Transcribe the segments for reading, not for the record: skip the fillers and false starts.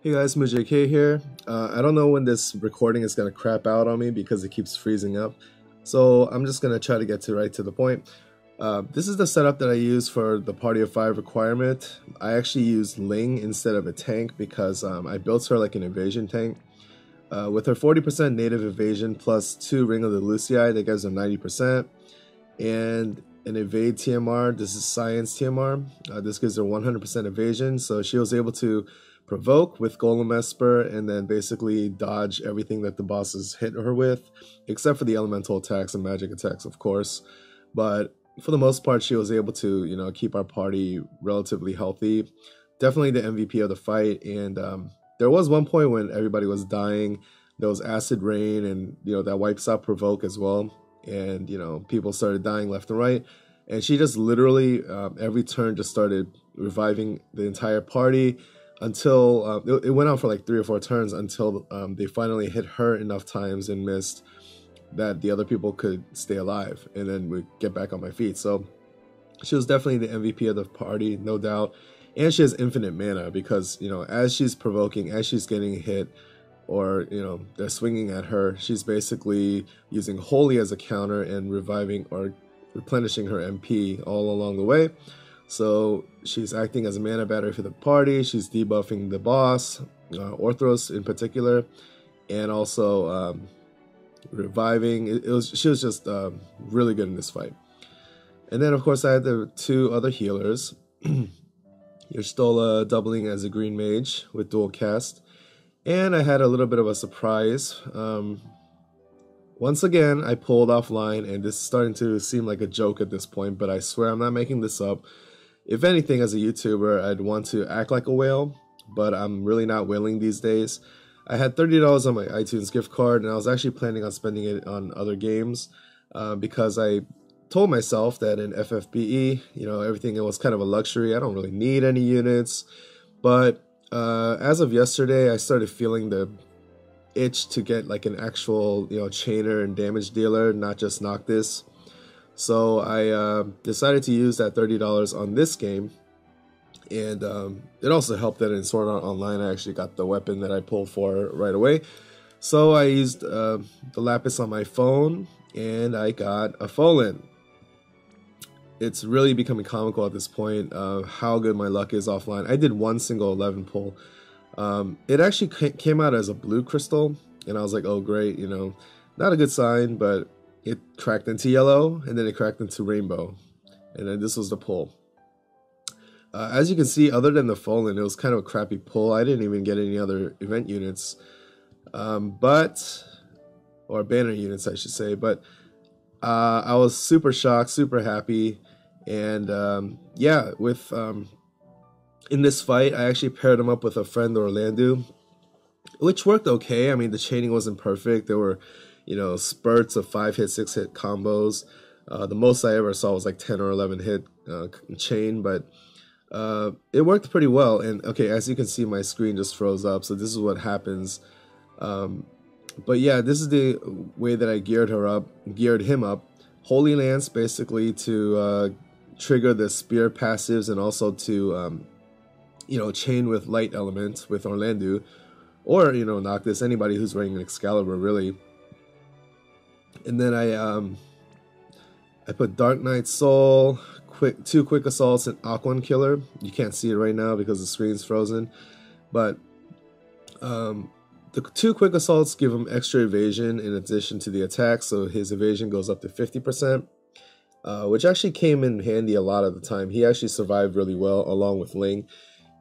Hey guys, MuJK here. I don't know when this recording is going to crap out on me because it keeps freezing up. So I'm just going to try to get right to the point. This is the setup that I use for the Party of 5 requirement. I actually use Ling instead of a tank because I built her like an evasion tank. With her 40% native evasion plus 2 Ring of the Lucii, that gives her 90%. And an evade TMR, this is science TMR. This gives her 100% evasion, so she was able to provoke with Golem Esper and then basically dodge everything that the bosses hit her with, except for the elemental attacks and magic attacks, of course. But for the most part, she was able to, keep our party relatively healthy. Definitely the MVP of the fight, and there was one point when everybody was dying. There was acid rain, and that wipes out provoke as well. And people started dying left and right. And she just literally every turn just started reviving the entire party until it went on for like 3 or 4 turns until they finally hit her enough times and missed that the other people could stay alive, and then we get back on my feet. So she was definitely the MVP of the party, no doubt. And she has infinite mana because as she's provoking, as she's getting hit, or they're swinging at her, she's basically using Holy as a counter and reviving or replenishing her MP all along the way. So she's acting as a mana battery for the party. She's debuffing the boss, Orthros in particular, and also reviving. She was just really good in this fight. And then of course I had the 2 other healers. You're still doubling as a green mage with dual cast. And I had a little bit of a surprise. Once again, I pulled offline, and this is starting to seem like a joke at this point, but I swear I'm not making this up. If anything, as a YouTuber, I'd want to act like a whale, but I'm really not willing these days. I had $30 on my iTunes gift card, and I was actually planning on spending it on other games because I told myself that in FFBE, everything was kind of a luxury. I don't really need any units, but as of yesterday, I started feeling the itch to get like an actual, chainer and damage dealer, not just Noctis. So I decided to use that $30 on this game, and it also helped that in Sword Art Online I actually got the weapon that I pulled for right away. So I used the Lapis on my phone, and I got a Fohlen. It's really becoming comical at this point how good my luck is offline. I did one single 11 pull. It actually came out as a blue crystal, and I was like, oh great, not a good sign, but it cracked into yellow, and then it cracked into rainbow, and then this was the pull. As you can see, other than the Fohlen, it was kind of a crappy pull. I didn't even get any other event units, or banner units I should say, but I was super shocked, super happy, and yeah, with in this fight, I actually paired him up with a friend, Orlando, which worked okay. I mean, the chaining wasn't perfect. There were, spurts of 5-hit, 6-hit combos. The most I ever saw was like 10 or 11 hit chain, but it worked pretty well. And okay, as you can see, my screen just froze up, so this is what happens. But yeah, this is the way that I geared him up. Holy Lance basically to trigger the spear passives, and also to chain with light element with Orlando, or Noctis, anybody who's wearing an Excalibur really. And then I put Dark Knight Soul, 2 quick assaults, and Aquan Killer. You can't see it right now because the screen's frozen, but the 2 quick assaults give him extra evasion in addition to the attack, so his evasion goes up to 50%, which actually came in handy a lot of the time. He actually survived really well along with Ling.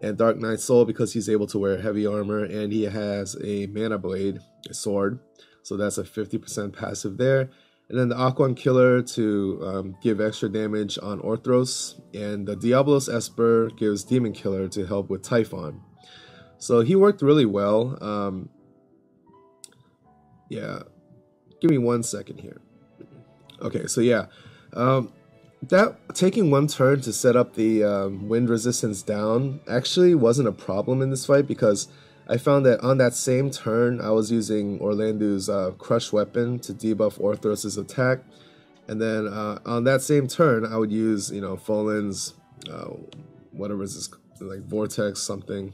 And Dark Knight Soul because he's able to wear heavy armor, and he has a mana blade, a sword, so that's a 50% passive there. And then the Aquan Killer to give extra damage on Orthros, and the Diablos Esper gives Demon Killer to help with Typhon. So he worked really well. Yeah, give me 1 second here. Okay, so yeah, that taking 1 turn to set up the wind resistance down actually wasn't a problem in this fight, because I found that on that same turn I was using Orlando's crush weapon to debuff Orthros' attack, and then on that same turn I would use Fohlen's whatever is this, like vortex something,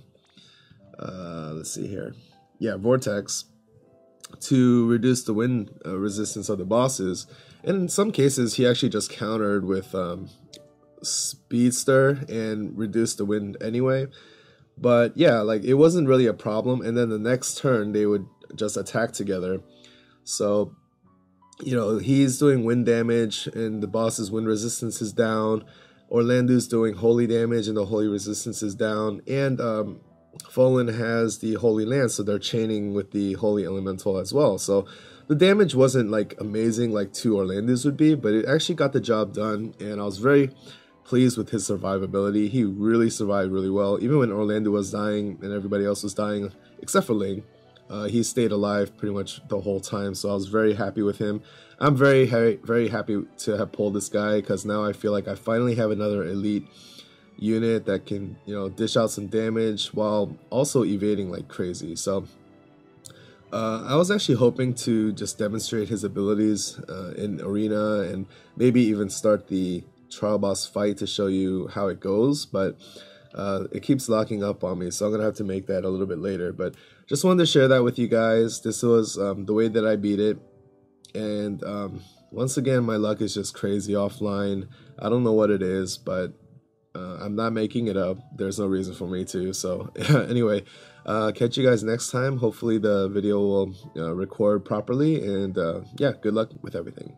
let's see here. Yeah, Vortex, to reduce the wind resistance of the bosses. And in some cases, he actually just countered with Speedster and reduced the wind anyway. But yeah, like it wasn't really a problem. And then the next turn, they would just attack together. So, you know, he's doing wind damage and the boss's wind resistance is down. Orlando's doing holy damage and the holy resistance is down. And Fohlen has the holy lance, so they're chaining with the holy elemental as well. So the damage wasn't like amazing like 2 Orlando's would be, but it actually got the job done. And I was very pleased with his survivability. He really survived really well. Even when Orlando was dying and everybody else was dying, except for Ling, he stayed alive pretty much the whole time. So I was very happy with him. I'm very happy to have pulled this guy, because now I feel like I finally have another elite unit that can, you know, dish out some damage while also evading like crazy. So I was actually hoping to just demonstrate his abilities in arena and maybe even start the trial boss fight to show you how it goes, but it keeps locking up on me, so I'm gonna have to make that a little bit later. But just wanted to share that with you guys. This was the way that I beat it, and once again, my luck is just crazy offline. I don't know what it is, but I'm not making it up. There's no reason for me to. So anyway, catch you guys next time. Hopefully the video will record properly, and yeah, good luck with everything.